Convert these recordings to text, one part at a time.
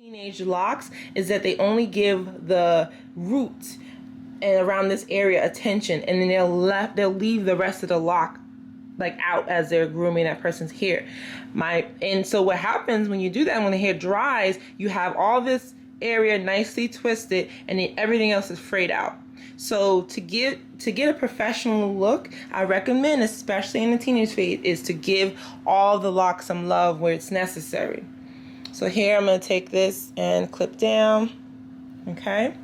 Teenage locks is that they only give the root and around this area attention, and then they'll leave the rest of the lock like out as they're grooming that person's hair. And so what happens when you do that, when the hair dries, you have all this area nicely twisted and then everything else is frayed out. So to get a professional look, I recommend, especially in the teenage phase, is to give all the locks some love where it's necessary. So here I'm going to take this and clip down, okay?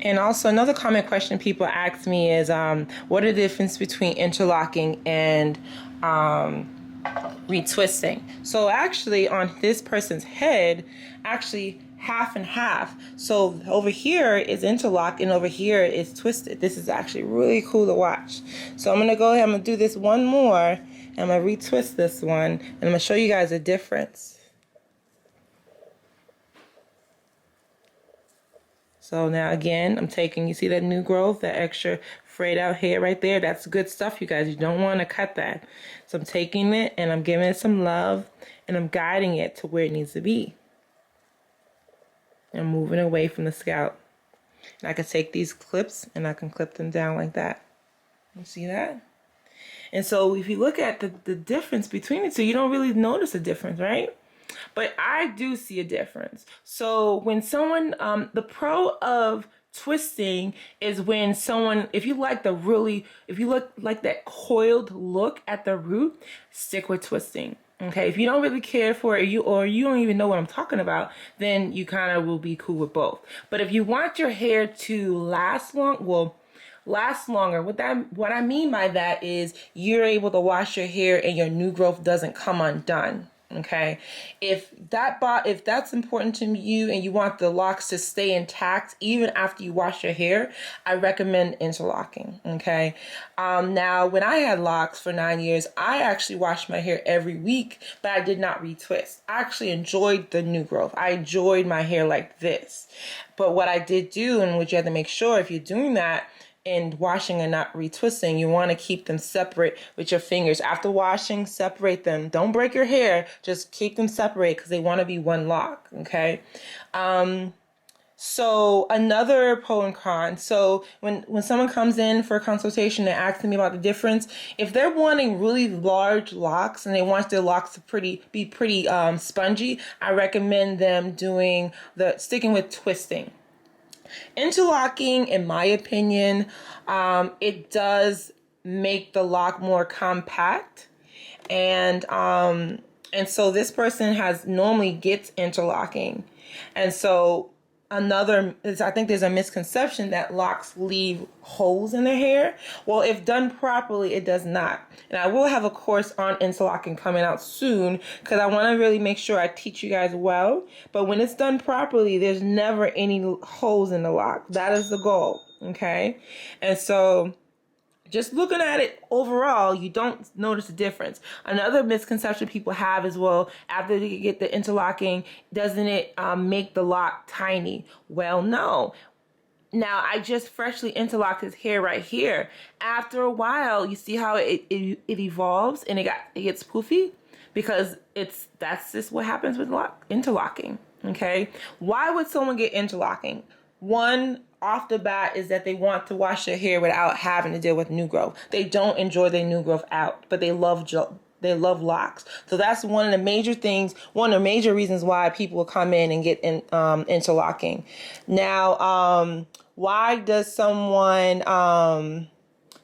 And also another common question people ask me is, what are the difference between interlocking and retwisting? So actually on this person's head, actually half and half. So over here is interlock and over here is twisted. This is actually really cool to watch. So I'm gonna go ahead, I'm gonna do this one more, and I'm gonna retwist this one, and I'm gonna show you guys the difference. So now again, I'm taking, you see that new growth, that extra frayed out hair right there? That's good stuff, you guys. You don't want to cut that. So I'm taking it and I'm giving it some love and I'm guiding it to where it needs to be. I'm moving away from the scalp. And I can take these clips and I can clip them down like that. You see that? And so if you look at the difference between the two, you don't really notice a difference, right? But I do see a difference. So when someone, the pro of twisting is when someone, if you like that coiled look at the root, stick with twisting. Okay, if you don't really care for it, or you don't even know what I'm talking about, then you kind of will be cool with both. But if you want your hair to last longer, what I mean by that is you're able to wash your hair and your new growth doesn't come undone. Okay, if that's important to you and you want the locks to stay intact even after you wash your hair, I recommend interlocking. Okay, now when I had locks for 9 years, I actually washed my hair every week, but I did not retwist. I actually enjoyed the new growth. I enjoyed my hair like this. But what I did do, and what you have to make sure if you're doing that, and washing and not retwisting, you want to keep them separate with your fingers. After washing, separate them. Don't break your hair, just keep them separate because they want to be one lock, okay? So another pro and con. So when someone comes in for a consultation and asking me about the difference, if they're wanting really large locks and they want their locks to be pretty spongy, I recommend them sticking with twisting. Interlocking, in my opinion, it does make the lock more compact, and so this person normally gets interlocking, and so I think there's a misconception that locks leave holes in their hair. Well, if done properly, it does not. And I will have a course on interlocking coming out soon because I want to really make sure I teach you guys well. But when it's done properly, there's never any holes in the lock. That is the goal, okay? And so just looking at it overall, you don't notice a difference. Another misconception people have is, well, after you get the interlocking, doesn't it make the lock tiny? Well, no. Now, I just freshly interlocked his hair right here. After a while, you see how it evolves and it gets poofy? Because that's just what happens with interlocking, okay? Why would someone get interlocking? One, off the bat, is that they want to wash their hair without having to deal with new growth. They don't enjoy their new growth out, but they love locks. So that's one of the major reasons why people will come in and get interlocking. Now, why does someone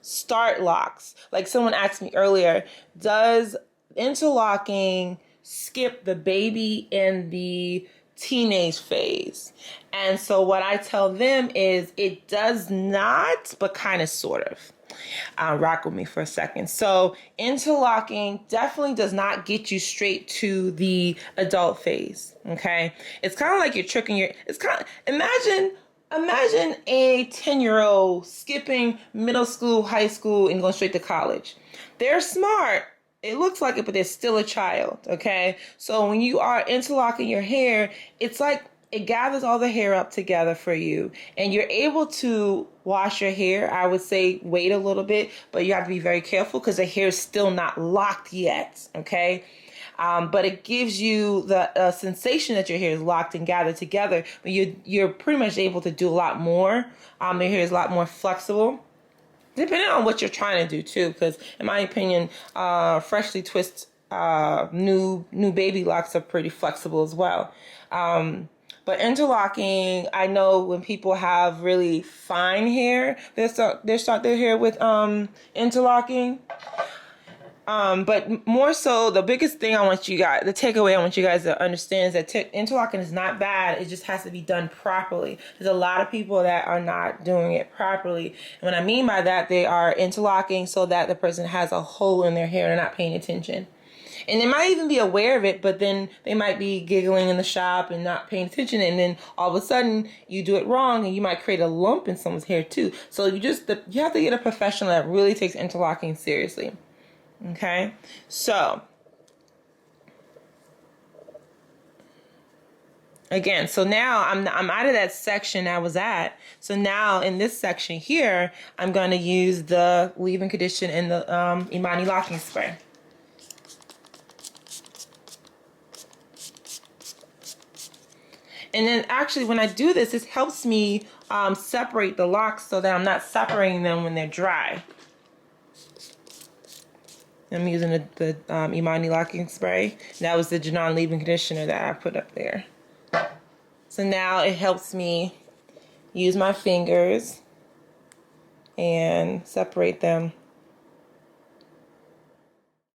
start locks? Like someone asked me earlier, does interlocking skip the baby and the teenage phase? And so what I tell them is it does not, but kind of sort of. Rock with me for a second. So interlocking definitely does not get you straight to the adult phase, okay? It's kind of like you're tricking imagine a 10-year-old skipping middle school, high school, and going straight to college. They're smart, it looks like it, but there's still a child, okay? So when you are interlocking your hair, it's like it gathers all the hair up together for you, and you're able to wash your hair. I would say wait a little bit, but you have to be very careful because the hair is still not locked yet, okay? But it gives you the sensation that your hair is locked and gathered together, but you're pretty much able to do a lot more. Your hair is a lot more flexible, depending on what you're trying to do too, because in my opinion, freshly twist new baby locks are pretty flexible as well. But interlocking, I know when people have really fine hair, they start their hair with interlocking. But more so, the biggest thing the takeaway I want you guys to understand is that interlocking is not bad. It just has to be done properly. There's a lot of people that are not doing it properly. And what I mean by that, they are interlocking so that the person has a hole in their hair and they're not paying attention. And they might even be aware of it, but then they might be giggling in the shop and not paying attention. And then all of a sudden you do it wrong and you might create a lump in someone's hair too. So you have to get a professional that really takes interlocking seriously. Okay, so again, so now I'm out of that section I was at. So now in this section here, I'm going to use the leave-in condition and the Imani locking spray. And then actually when I do this, it helps me separate the locks so that I'm not separating them when they're dry. I'm using the Imani locking spray. That was the Janan leave-in conditioner that I put up there. So now it helps me use my fingers and separate them